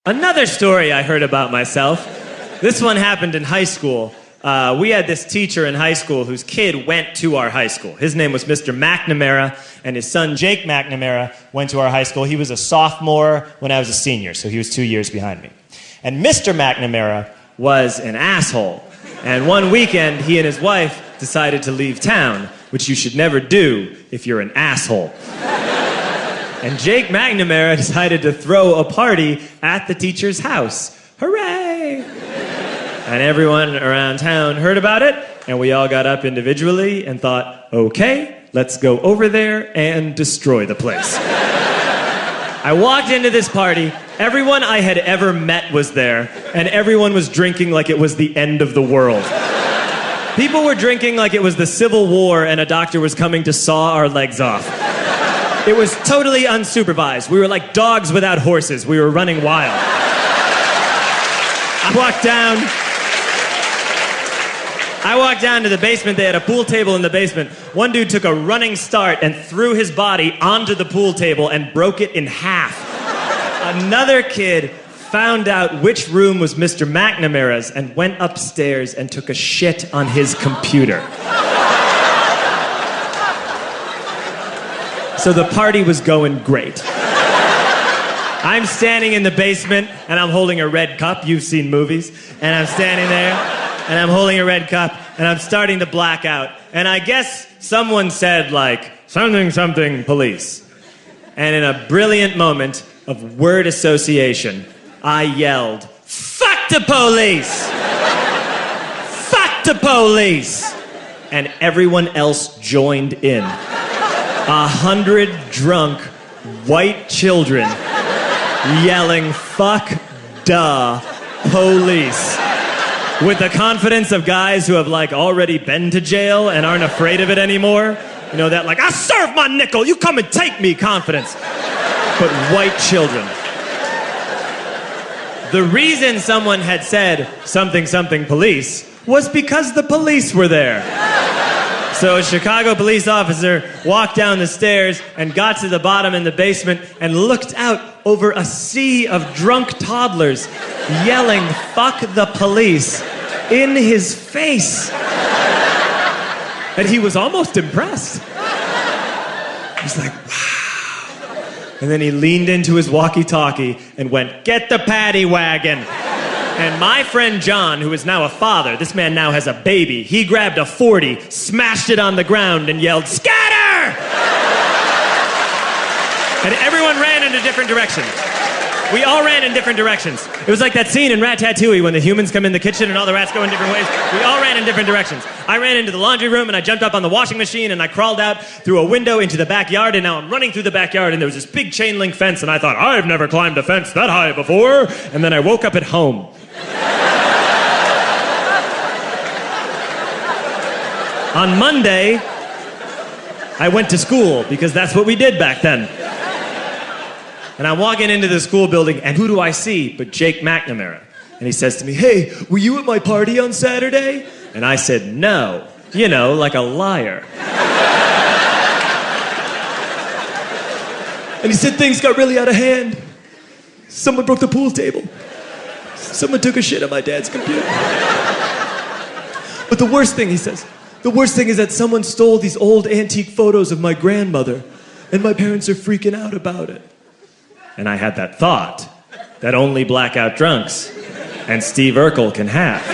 Another story I heard about myself. This one happened in high school. We had this teacher in high school whose kid went to our high school. His name was Mr. McNamara, and his son Jake McNamara went to our high school. He was a sophomore when I was a senior, so he was 2 years behind me. And Mr. McNamara was an asshole. And one weekend, he and his wife decided to leave town, which you should never do if you're an asshole. And Jake McNamara decided to throw a party at the teacher's house. Hooray! And everyone around town heard about it, and we all got up individually and thought, okay, let's go over there and destroy the place. I walked into this party, everyone I had ever met was there, and everyone was drinking like it was the end of the world. People were drinking like it was the Civil War and a doctor was coming to saw our legs off. It was totally unsupervised. We were like dogs without horses. We were running wild. I walked down to the basement. They had a pool table in the basement. One dude took a running start and threw his body onto the pool table and broke it in half. Another kid found out which room was Mr. McNamara's and went upstairs and took a shit on his computer. So the party was going great. I'm standing in the basement and I'm holding a red cup. You've seen movies. And I'm standing there and I'm holding a red cup and I'm starting to black out. And I guess someone said like, something, something, police. And in a brilliant moment of word association, I yelled, fuck the police! Fuck the police! And everyone else joined in. 100 drunk white children yelling, fuck the police. With the confidence of guys who have like already been to jail and aren't afraid of it anymore. You know, that like, I serve my nickel, you come and take me confidence. But white children. The reason someone had said something, something, police was because the police were there. So a Chicago police officer walked down the stairs and got to the bottom in the basement and looked out over a sea of drunk toddlers yelling, fuck the police, in his face. And he was almost impressed. He was like, wow. And then he leaned into his walkie-talkie and went, get the paddy wagon. And my friend John, who is now a father, this man now has a baby, he grabbed a 40, smashed it on the ground, and yelled, scatter! And everyone ran in a different direction. We all ran in different directions. It was like that scene in Ratatouille when the humans come in the kitchen and all the rats go in different ways. We all ran in different directions. I ran into the laundry room and I jumped up on the washing machine and I crawled out through a window into the backyard, and now I'm running through the backyard and there was this big chain link fence and I thought, I've never climbed a fence that high before. And then I woke up at home. On Monday, I went to school because that's what we did back then. And I'm walking into the school building, and who do I see but Jake McNamara? And he says to me, hey, were you at my party on Saturday? And I said, no. You know, like a liar. And he said things got really out of hand. Someone broke the pool table. Someone took a shit on my dad's computer. But the worst thing, he says, the worst thing is that someone stole these old antique photos of my grandmother, and my parents are freaking out about it. And I had that thought that only blackout drunks and Steve Urkel can have.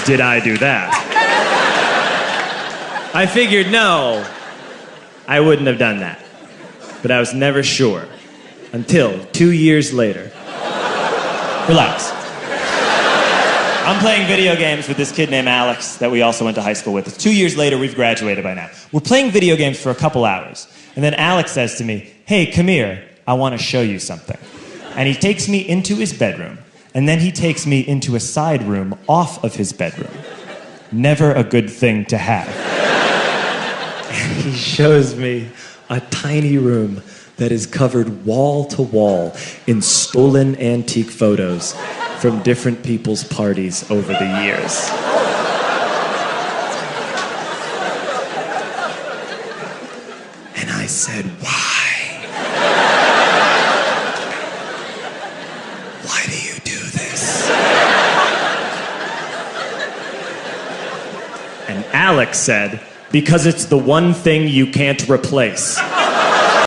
Did I do that? I figured, no, I wouldn't have done that. But I was never sure until 2 years later. Relax. I'm playing video games with this kid named Alex that we also went to high school with. 2 years later, we've graduated by now. We're playing video games for a couple hours. And then Alex says to me, hey, come here, I want to show you something. And he takes me into his bedroom. And then he takes me into a side room off of his bedroom. Never a good thing to have. And he shows me a tiny room that is covered wall to wall in stolen antique photos from different people's parties over the years. said, why? Why do you do this? And Alex said, because it's the one thing you can't replace.